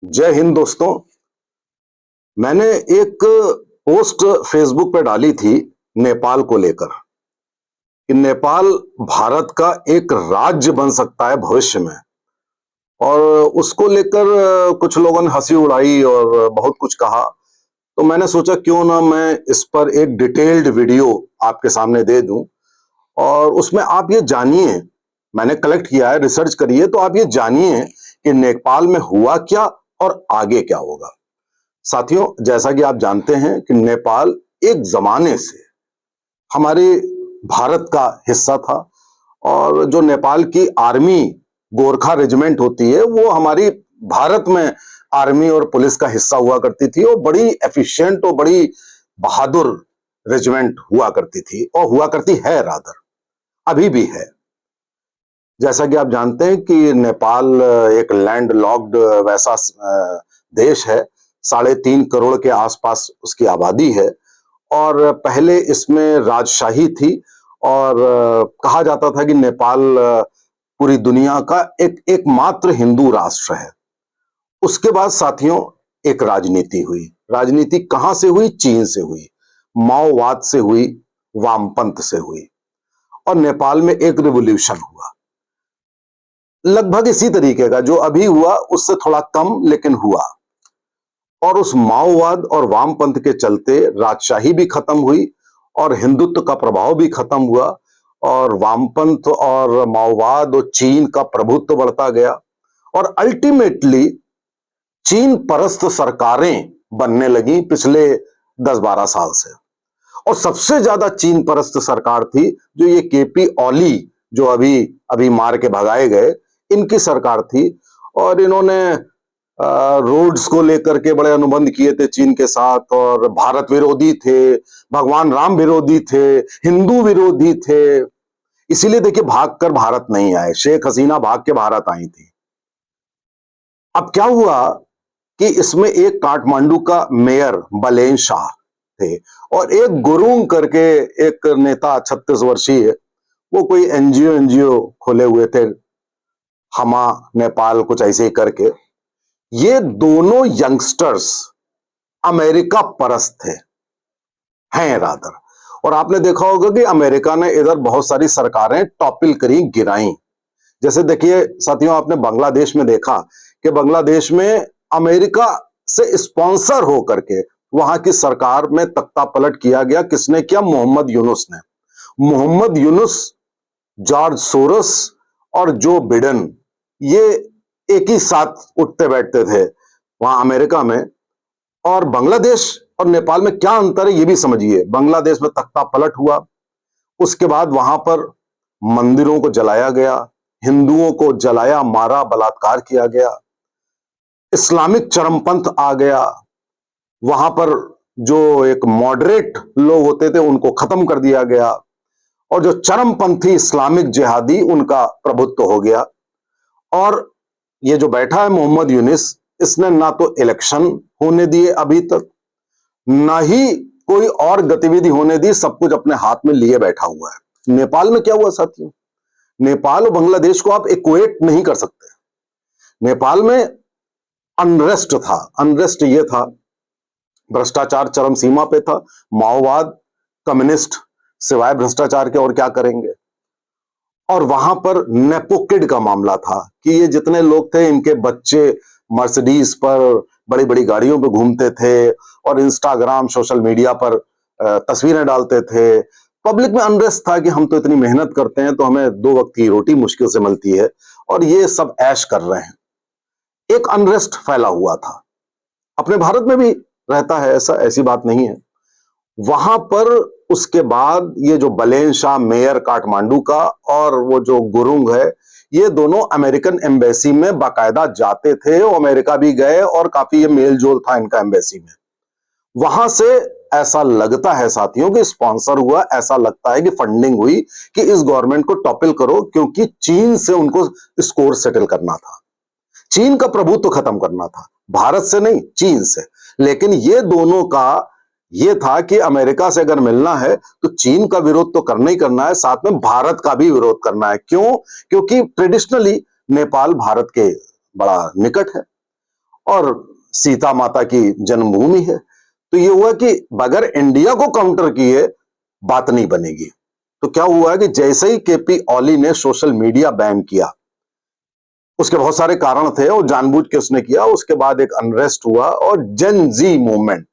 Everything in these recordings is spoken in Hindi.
जय हिंद दोस्तों। मैंने एक पोस्ट फेसबुक पे डाली थी नेपाल को लेकर कि नेपाल भारत का एक राज्य बन सकता है भविष्य में। और उसको लेकर कुछ लोगों ने हंसी उड़ाई और बहुत कुछ कहा। तो मैंने सोचा क्यों ना मैं इस पर एक डिटेल्ड वीडियो आपके सामने दे दूं और उसमें आप ये जानिए, मैंने कलेक्ट किया है, रिसर्च करिए, तो आप ये जानिए कि नेपाल में हुआ क्या और आगे क्या होगा। साथियों, जैसा कि आप जानते हैं कि नेपाल एक जमाने से हमारे भारत का हिस्सा था और जो नेपाल की आर्मी गोरखा रेजिमेंट होती है वो हमारी भारत में आर्मी और पुलिस का हिस्सा हुआ करती थी और बड़ी एफिशिएंट और बड़ी बहादुर रेजिमेंट हुआ करती थी और हुआ करती है, रादर अभी भी है। जैसा कि आप जानते हैं कि नेपाल एक लैंड लॉक्ड वैसा देश है। 3.5 करोड़ के आसपास उसकी आबादी है और पहले इसमें राजशाही थी और कहा जाता था कि नेपाल पूरी दुनिया का एकमात्र हिंदू राष्ट्र है। उसके बाद साथियों एक राजनीति हुई। राजनीति कहां से हुई? चीन से हुई, माओवाद से हुई, वामपंथ से हुई और नेपाल में एक रिवॉल्यूशन हुआ, लगभग इसी तरीके का जो अभी हुआ, उससे थोड़ा कम लेकिन हुआ। और उस माओवाद और वामपंथ के चलते राजशाही भी खत्म हुई और हिंदुत्व का प्रभाव भी खत्म हुआ और वामपंथ और माओवाद और चीन का प्रभुत्व बढ़ता गया और अल्टीमेटली चीन परस्त सरकारें बनने लगी पिछले 10-12 साल से। और सबसे ज्यादा चीन परस्त सरकार थी जो ये केपी ओली, जो अभी अभी मार के भगाए गए, इनकी सरकार थी। और इन्होंने रोड्स को लेकर के बड़े अनुबंध किए थे चीन के साथ और भारत विरोधी थे, भगवान राम विरोधी थे, हिंदू विरोधी थे। इसीलिए देखिए भागकर भारत नहीं आए, शेख हसीना भाग के भारत आई थी। अब क्या हुआ कि इसमें एक काठमांडू का मेयर बलेन शाह थे और एक गुरुंग करके एक नेता 36 वर्षीय, वो कोई एनजीओ खोले हुए थे, हमा नेपाल कुछ ऐसे ही करके। ये दोनों यंगस्टर्स अमेरिका परस्त थे, हैं रादर। और आपने देखा होगा कि अमेरिका ने इधर बहुत सारी सरकारें टॉपिल करी, गिराई। जैसे देखिए साथियों, आपने बांग्लादेश में देखा कि बांग्लादेश में अमेरिका से स्पॉन्सर हो करके वहां की सरकार में तख्ता पलट किया गया। किसने किया? मोहम्मद यूनुस ने। मोहम्मद यूनुस, जॉर्ज सोरस और जो बिडेन, ये एक ही साथ उठते बैठते थे वहां अमेरिका में। और बांग्लादेश और नेपाल में क्या अंतर है ये भी समझिए। बांग्लादेश में तख्ता पलट हुआ, उसके बाद वहां पर मंदिरों को जलाया गया, हिंदुओं को जलाया, मारा, बलात्कार किया गया, इस्लामिक चरमपंथ आ गया, वहां पर जो एक मॉडरेट लोग होते थे उनको खत्म कर दिया गया और जो चरमपंथी इस्लामिक जिहादी, उनका प्रभुत्व हो गया। और ये जो बैठा है मोहम्मद यूनिस, इसने ना तो इलेक्शन होने दिए अभी तक, ना ही कोई और गतिविधि होने दी, सब कुछ अपने हाथ में लिए बैठा हुआ है। नेपाल में क्या हुआ साथियों? नेपाल और बांग्लादेश को आप इक्वेट नहीं कर सकते। नेपाल में अनरेस्ट था। अनरेस्ट ये था, भ्रष्टाचार चरम सीमा पे था, माओवाद, कम्युनिस्ट सिवाय भ्रष्टाचार के और क्या करेंगे। और वहां पर नेपोकिड का मामला था कि ये जितने लोग थे, इनके बच्चे मर्सिडीज पर बड़ी बड़ी गाड़ियों पे घूमते थे और इंस्टाग्राम, सोशल मीडिया पर तस्वीरें डालते थे। पब्लिक में अनरेस्ट था कि हम तो इतनी मेहनत करते हैं तो हमें 2 वक्त की रोटी मुश्किल से मिलती है और ये सब ऐश कर रहे हैं। एक अनरेस्ट फैला हुआ था। अपने भारत में भी रहता है ऐसा, ऐसी बात नहीं है। वहां पर उसके बाद ये जो बलेन शाह, मेयर काठमांडू का, और वो जो गुरुंग है, ये दोनों अमेरिकन एम्बेसी में बाकायदा जाते थे, वो अमेरिका भी गए और काफी ये मेल जोल था इनका एम्बेसी में। वहां से ऐसा लगता है साथियों कि स्पॉन्सर हुआ, ऐसा लगता है कि फंडिंग हुई कि इस गवर्नमेंट को टॉपिल करो, क्योंकि चीन से उनको स्कोर सेटल करना था, चीन का प्रभुत्व खत्म करना था, भारत से नहीं, चीन से। लेकिन ये दोनों का ये था कि अमेरिका से अगर मिलना है तो चीन का विरोध तो करना ही करना है, साथ में भारत का भी विरोध करना है। क्यों? क्योंकि ट्रेडिशनली नेपाल भारत के बड़ा निकट है और सीता माता की जन्मभूमि है। तो ये हुआ कि बगैर इंडिया को काउंटर किए बात नहीं बनेगी। तो क्या हुआ है कि जैसे ही केपी ओली ने सोशल मीडिया बैन किया, उसके बहुत सारे कारण थे और जानबूझ के उसने किया, उसके बाद एक अनरेस्ट हुआ और जेन जी मूवमेंट,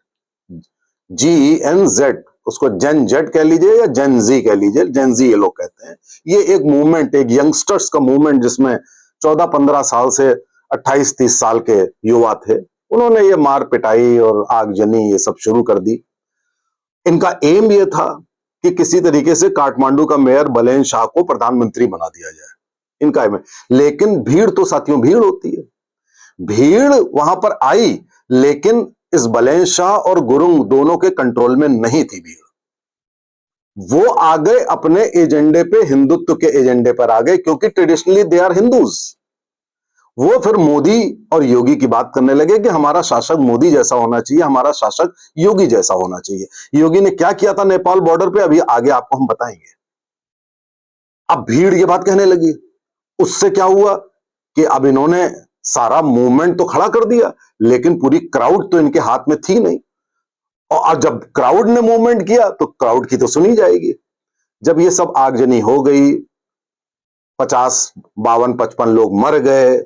GEN-Z, उसको जेन जेड कह लीजिए या जेन जी कह लीजिए, जेन जी ये लोग कहते हैं, ये एक मूवमेंट, एक यंगस्टर्स का मूवमेंट जिसमें 14-15 साल से 28-30 साल के युवा थे, उन्होंने ये मार पिटाई और आगजनी ये सब शुरू कर दी। इनका एम ये था कि किसी तरीके से काठमांडू का मेयर बलेन शाह को प्रधानमंत्री बना दिया जाए, इनका एम है। लेकिन भीड़ तो साथियों भीड़ होती है, भीड़ वहां पर आई, लेकिन इस बलेन शाह और गुरुंग दोनों के कंट्रोल में नहीं थी भीड़। वो आ गए अपने एजेंडे पे, हिंदुत्व के एजेंडे पर आ गए, क्योंकि ट्रेडिशनली दे आर हिंदूज। वो फिर मोदी और योगी की बात करने लगे कि हमारा शासक मोदी जैसा होना चाहिए, हमारा शासक योगी जैसा होना चाहिए। योगी ने क्या किया था नेपाल बॉर्डर पे, अभी आगे आपको हम बताएंगे। अब भीड़ ये बात कहने लगी, उससे क्या हुआ कि अब इन्होंने सारा मूवमेंट तो खड़ा कर दिया, लेकिन पूरी क्राउड तो इनके हाथ में थी नहीं। और जब क्राउड ने मूवमेंट किया तो क्राउड की तो सुनी जाएगी। जब ये सब आगजनी हो गई, 50-52-55 लोग मर गए,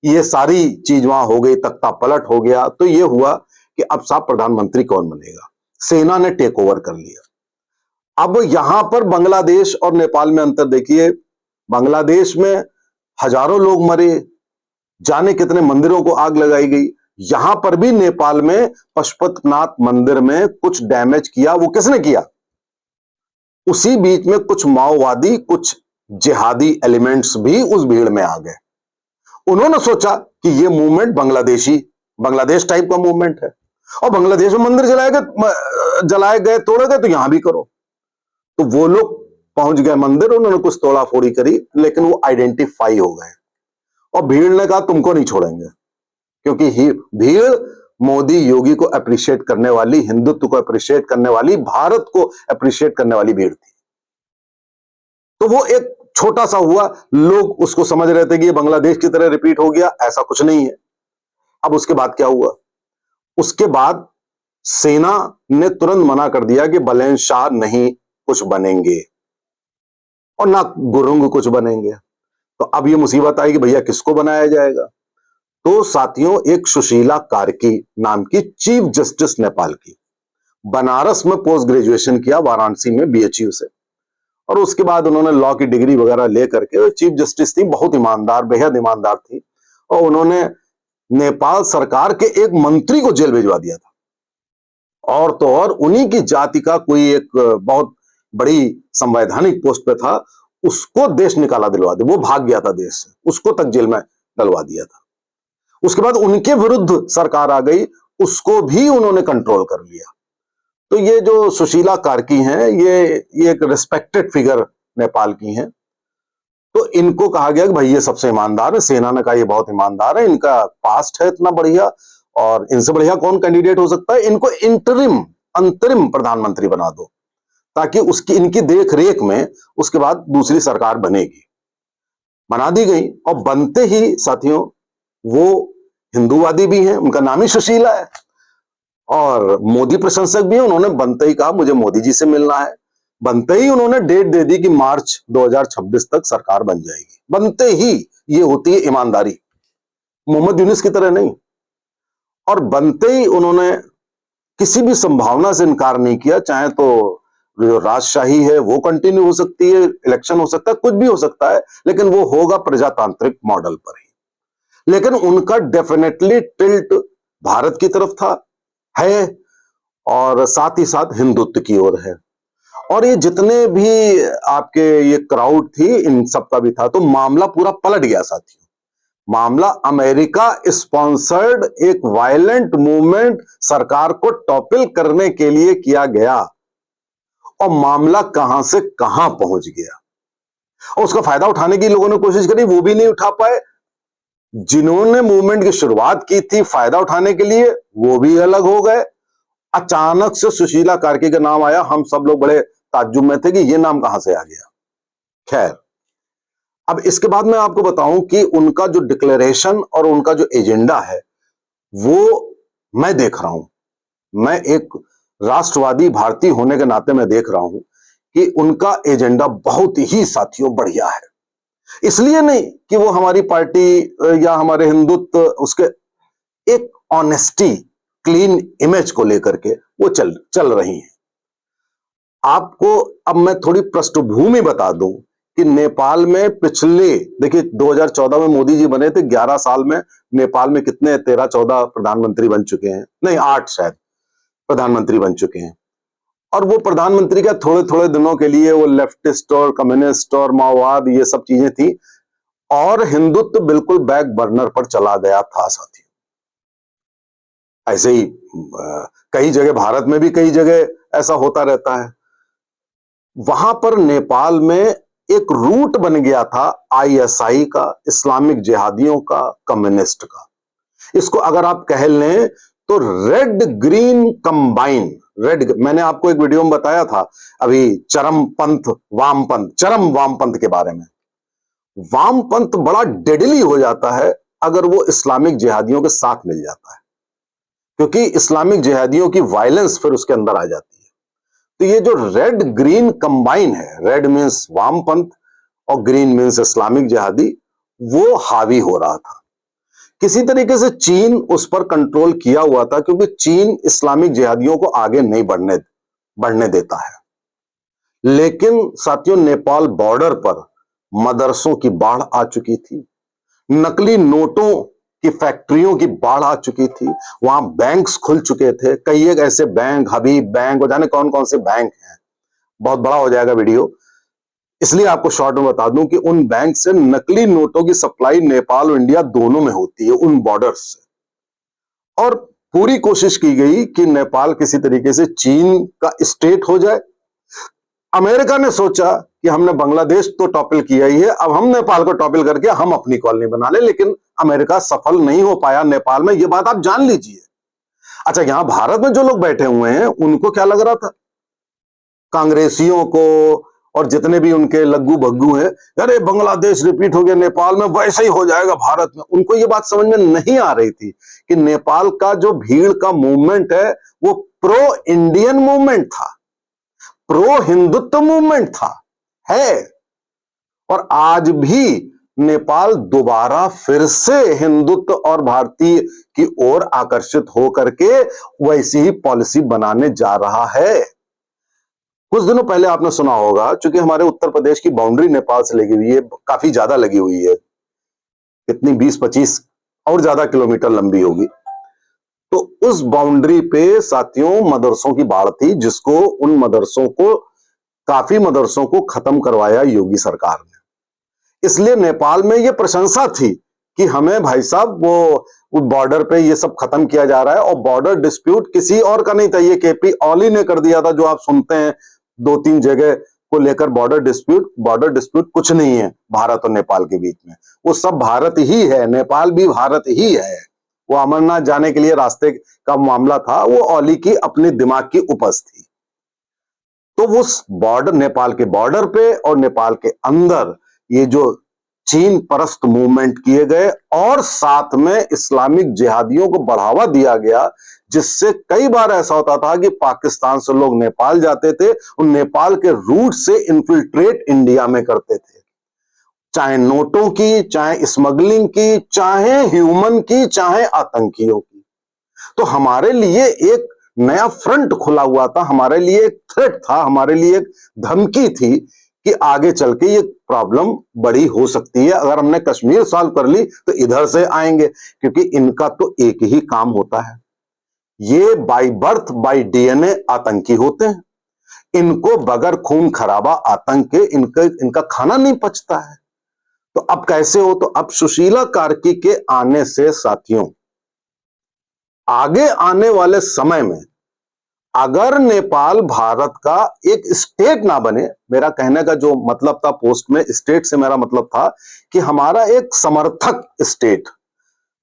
ये सारी चीज वहां हो गई, तख्ता पलट हो गया, तो ये हुआ कि अब साहब प्रधानमंत्री कौन बनेगा। सेना ने टेक ओवर कर लिया। अब यहां पर बांग्लादेश और नेपाल में अंतर देखिए, बांग्लादेश में हजारों लोग मरे, जाने कितने मंदिरों को आग लगाई गई। यहां पर भी नेपाल में पशुपतिनाथ मंदिर में कुछ डैमेज किया, वो किसने किया? उसी बीच में कुछ माओवादी, कुछ जिहादी एलिमेंट्स भी उस भीड़ में आ गए। उन्होंने सोचा कि ये मूवमेंट बांग्लादेश टाइप का मूवमेंट है, और बांग्लादेश में मंदिर जलाए गए तोड़े गए, तो यहां भी करो। तो वो लोग पहुंच गए मंदिर, उन्होंने कुछ तोड़ा फोड़ी करी, लेकिन वो आइडेंटिफाई हो गए और भीड़ ने कहा तुमको नहीं छोड़ेंगे, क्योंकि भीड़ मोदी योगी को अप्रिशिएट करने वाली, हिंदुत्व को अप्रिशिएट करने वाली, भारत को अप्रिशिएट करने वाली भीड़ थी। तो वो एक छोटा सा हुआ, लोग उसको समझ रहे थे कि ये बांग्लादेश की तरह रिपीट हो गया, ऐसा कुछ नहीं है। अब उसके बाद क्या हुआ? उसके बाद सेना ने तुरंत मना कर दिया कि बलेन शाह नहीं कुछ बनेंगे और ना गुरुंग कुछ बनेंगे। तो अब ये मुसीबत आई कि भैया किसको बनाया जाएगा। तो साथियों, एक सुशीला कार्की नाम की चीफ जस्टिस नेपाल की, बनारस में पोस्ट ग्रेजुएशन किया, वाराणसी में BHU से, और उसके बाद उन्होंने लॉ की डिग्री वगैरह लेकर के चीफ जस्टिस थी। बहुत ईमानदार, बेहद ईमानदार थी, और उन्होंने नेपाल सरकार के एक मंत्री को जेल भिजवा दिया था। और तो और उन्हीं की जाति का कोई एक बहुत बड़ी संवैधानिक पोस्ट पे था, उसको देश निकाला दिलवा दिया, वो भाग गया था देश से, उसको तक जेल में डलवा दिया था। उसके बाद उनके विरुद्ध सरकार आ गई, उसको भी उन्होंने कंट्रोल कर लिया। तो ये जो सुशीला कार्की हैं, ये एक रिस्पेक्टेड फिगर नेपाल की हैं। तो इनको कहा गया कि भाई ये सबसे ईमानदार है, सेना ने कहा ये बहुत ईमानदार है, इनका पास्ट है इतना बढ़िया, और इनसे बढ़िया कौन कैंडिडेट हो सकता है, इनको अंतरिम प्रधानमंत्री बना दो, ताकि उसकी इनकी देख रेख में उसके बाद दूसरी सरकार बनेगी। बना दी गई, और बनते ही साथियों वो हिंदूवादी भी हैं, उनका नाम ही सुशीला है, और मोदी प्रशंसक भी हैं। उन्होंने बनते ही कहा मुझे मोदी जी से मिलना है। बनते ही उन्होंने डेट दे दी कि मार्च 2026 तक सरकार बन जाएगी। बनते ही, ये होती है ईमानदारी, मोहम्मद यूनुस की तरह नहीं। और बनते ही उन्होंने किसी भी संभावना से इनकार नहीं किया, चाहे तो जो राजशाही है वो कंटिन्यू हो सकती है, इलेक्शन हो सकता है, कुछ भी हो सकता है, लेकिन वो होगा प्रजातांत्रिक मॉडल पर ही। लेकिन उनका डेफिनेटली टिल्ट भारत की तरफ था, है, और साथ ही साथ हिंदुत्व की ओर है। और ये जितने भी आपके ये क्राउड थी, इन सबका भी था। तो मामला पूरा पलट गया साथियों। मामला अमेरिका स्पॉन्सर्ड एक वायलेंट मूवमेंट सरकार को टॉपिल करने के लिए किया गया, और मामला कहां से कहां पहुंच गया, और उसका फायदा उठाने की लोगों ने कोशिश करी, वो भी नहीं उठा पाए। जिन्होंने मूवमेंट की शुरुआत की थी फायदा उठाने के लिए, वो भी अलग हो गए। अचानक से सुशीला कार्की का नाम आया, हम सब लोग बड़े ताज्जुब में थे कि ये नाम कहां से आ गया। खैर, अब इसके बाद मैं आपको बताऊं कि उनका जो डिक्लेरेशन और उनका जो एजेंडा है, वो मैं देख रहा हूं। मैं एक राष्ट्रवादी भारतीय होने के नाते मैं देख रहा हूं कि उनका एजेंडा बहुत ही साथियों बढ़िया है। इसलिए नहीं कि वो हमारी पार्टी या हमारे हिंदुत्व उसके, एक ऑनेस्टी, क्लीन इमेज को लेकर के वो चल रही हैं। आपको अब मैं थोड़ी पृष्ठभूमि बता दूं कि नेपाल में पिछले, देखिए 2014 में मोदी जी बने थे, 11 साल में नेपाल में कितने 13-14 प्रधानमंत्री बन चुके हैं, नहीं 8 शायद प्रधानमंत्री बन चुके हैं। और वो प्रधानमंत्री का थोड़े थोड़े दिनों के लिए वो लेफ्टिस्ट और कम्युनिस्ट और माओवाद ये सब चीजें थी, और हिंदुत्व बिल्कुल बैक बर्नर पर चला गया था साथियों। ऐसे ही कई जगह भारत में भी कई जगह ऐसा होता रहता है। वहां पर नेपाल में एक रूट बन गया था आईएसआई का, इस्लामिक जिहादियों का, कम्युनिस्ट का। इसको अगर आप कह लें तो रेड ग्रीन कंबाइन, मैंने आपको एक वीडियो में बताया था अभी चरमपंथ वामपंथ, चरम वामपंथ के बारे में। वामपंथ बड़ा डेडली हो जाता है अगर वो इस्लामिक जिहादियों के साथ मिल जाता है, क्योंकि इस्लामिक जिहादियों की वायलेंस फिर उसके अंदर आ जाती है। तो ये जो रेड ग्रीन कंबाइन है, रेड मीन्स वामपंथ और ग्रीन मीन्स इस्लामिक जिहादी, वो हावी हो रहा था। किसी तरीके से चीन उस पर कंट्रोल किया हुआ था, क्योंकि चीन इस्लामिक जिहादियों को आगे नहीं बढ़ने देता है। लेकिन साथियों, नेपाल बॉर्डर पर मदरसों की बाढ़ आ चुकी थी, नकली नोटों की फैक्ट्रियों की बाढ़ आ चुकी थी, वहां बैंक्स खुल चुके थे, कई एक ऐसे बैंक, हबीब बैंक, जाने कौन कौन से बैंक हैं, बहुत बड़ा हो जाएगा वीडियो, इसलिए आपको शॉर्ट में बता दूं कि उन बैंक से नकली नोटों की सप्लाई नेपाल और इंडिया दोनों में होती है, उन बॉर्डर्स से। और पूरी कोशिश की गई कि नेपाल किसी तरीके से चीन का स्टेट हो जाए। अमेरिका ने सोचा कि हमने बांग्लादेश तो टॉपल किया ही है, अब हम नेपाल को टॉपल करके हम अपनी कॉलोनी बना ले, लेकिन अमेरिका सफल नहीं हो पाया नेपाल में, यह बात आप जान लीजिए। अच्छा, यहां भारत में जो लोग बैठे हुए हैं उनको क्या लग रहा था, कांग्रेसियों को और जितने भी उनके लग्गू भग्गू हैं, अरे बांग्लादेश रिपीट हो गया नेपाल में, वैसे ही हो जाएगा भारत में। उनको ये बात समझ में नहीं आ रही थी कि नेपाल का जो भीड़ का मूवमेंट है वो प्रो इंडियन मूवमेंट था, प्रो हिंदुत्व मूवमेंट था, है। और आज भी नेपाल दोबारा फिर से हिंदुत्व और भारतीय की ओर आकर्षित होकर के वैसी ही पॉलिसी बनाने जा रहा है। कुछ दिनों पहले आपने सुना होगा, चूंकि हमारे उत्तर प्रदेश की बाउंड्री नेपाल से लगी हुई है, काफी ज्यादा लगी हुई है, कितनी 20-25 और ज्यादा किलोमीटर लंबी होगी। तो उस बाउंड्री पे साथियों मदरसों की बाढ़ थी, जिसको उन मदरसों को, काफी मदरसों को खत्म करवाया योगी सरकार ने। इसलिए नेपाल में यह प्रशंसा थी कि हमें भाई साहब वो बॉर्डर पे ये सब खत्म किया जा रहा है। और बॉर्डर डिस्प्यूट किसी और का नहीं था, ये केपी ओली ने कर दिया था, जो आप सुनते हैं 2-3 जगह को लेकर बॉर्डर डिस्प्यूट कुछ नहीं है भारत और नेपाल के बीच में, वो सब भारत ही है, नेपाल भी भारत ही है। वो अमरनाथ जाने के लिए रास्ते का मामला था, वो ओली की अपने दिमाग की उपज थी। तो उस बॉर्डर, नेपाल के बॉर्डर पे और नेपाल के अंदर ये जो चीन परस्त मूवमेंट किए गए, और साथ में इस्लामिक जिहादियों को बढ़ावा दिया गया, जिससे कई बार ऐसा होता था कि पाकिस्तान से लोग नेपाल जाते थे और नेपाल के रूट से इन्फिल्ट्रेट इंडिया में करते थे, चाहे नोटों की, चाहे स्मगलिंग की, चाहे ह्यूमन की, चाहे आतंकियों की। तो हमारे लिए एक नया फ्रंट खुला हुआ था, हमारे लिए एक थ्रेट था, हमारे लिए एक धमकी थी कि आगे चल के ये प्रॉब्लम बड़ी हो सकती है। अगर हमने कश्मीर सॉल्व कर ली तो इधर से आएंगे, क्योंकि इनका तो एक ही काम होता है, ये बाय बर्थ बाय डीएनए आतंकी होते हैं। इनको बगैर खून खराबा आतंक के इनका खाना नहीं पचता है। तो अब कैसे हो, तो अब सुशीला कार्की के आने से साथियों, आगे आने वाले समय में अगर नेपाल भारत का एक स्टेट ना बने, मेरा कहने का जो मतलब था पोस्ट में, स्टेट से मेरा मतलब था कि हमारा एक समर्थक स्टेट,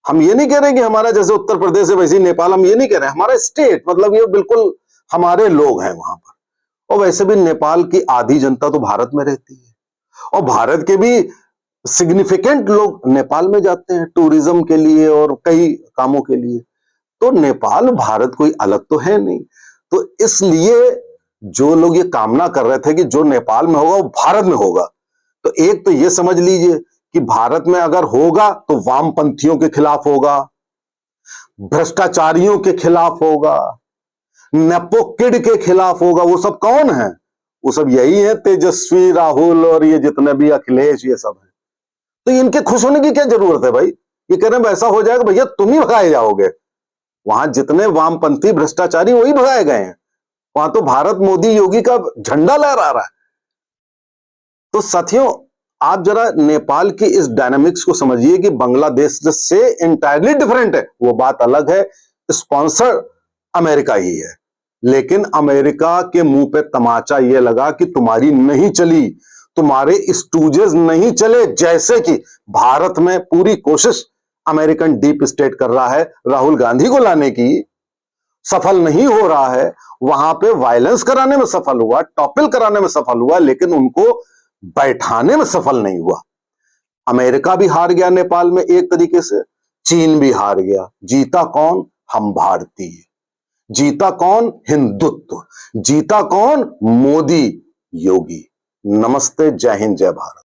हम ये नहीं कह रहे कि हमारा जैसे उत्तर प्रदेश है वैसे ही नेपाल, हम ये नहीं कह रहे, हमारा स्टेट मतलब ये बिल्कुल हमारे लोग हैं वहां पर। और वैसे भी नेपाल की आधी जनता तो भारत में रहती है, और भारत के भी सिग्निफिकेंट लोग नेपाल में जाते हैं टूरिज्म के लिए और कई कामों के लिए। तो नेपाल भारत कोई अलग तो है नहीं। तो इसलिए जो लोग ये कामना कर रहे थे कि जो नेपाल में होगा वो भारत में होगा, तो एक तो ये समझ लीजिए कि भारत में अगर होगा तो वामपंथियों के खिलाफ होगा, भ्रष्टाचारियों के खिलाफ होगा, नेपोकिड के खिलाफ होगा। वो सब कौन है? वो सब यही है, तेजस्वी, राहुल और ये जितने भी अखिलेश, ये सब है। तो इनके खुश होने की क्या जरूरत है भाई? ये कह रहे हैं ऐसा हो जाएगा, भैया तुम ही भगाए जाओगे। वहां जितने वामपंथी भ्रष्टाचारी वही भगाए गए हैं। वहां तो भारत मोदी योगी का झंडा लहरा रहा है। तो साथियों, आप जरा नेपाल की इस डायनामिक्स को समझिए कि बांग्लादेश से इंटायरली डिफरेंट है। वो बात अलग है, स्पॉन्सर अमेरिका ही है, लेकिन अमेरिका के मुंह पे तमाचा ये लगा कि तुम्हारी नहीं चली, तुम्हारे स्टूजेस नहीं चले। जैसे कि भारत में पूरी कोशिश अमेरिकन डीप स्टेट कर रहा है राहुल गांधी को लाने की, सफल नहीं हो रहा है। वहां पे वायलेंस कराने में सफल हुआ, टॉपिल कराने में सफल हुआ, लेकिन उनको बैठाने में सफल नहीं हुआ। अमेरिका भी हार गया नेपाल में एक तरीके से, चीन भी हार गया। जीता कौन? हम भारतीय। जीता कौन? हिंदुत्व। जीता कौन? मोदी योगी। नमस्ते, जय हिंद, जय भारत।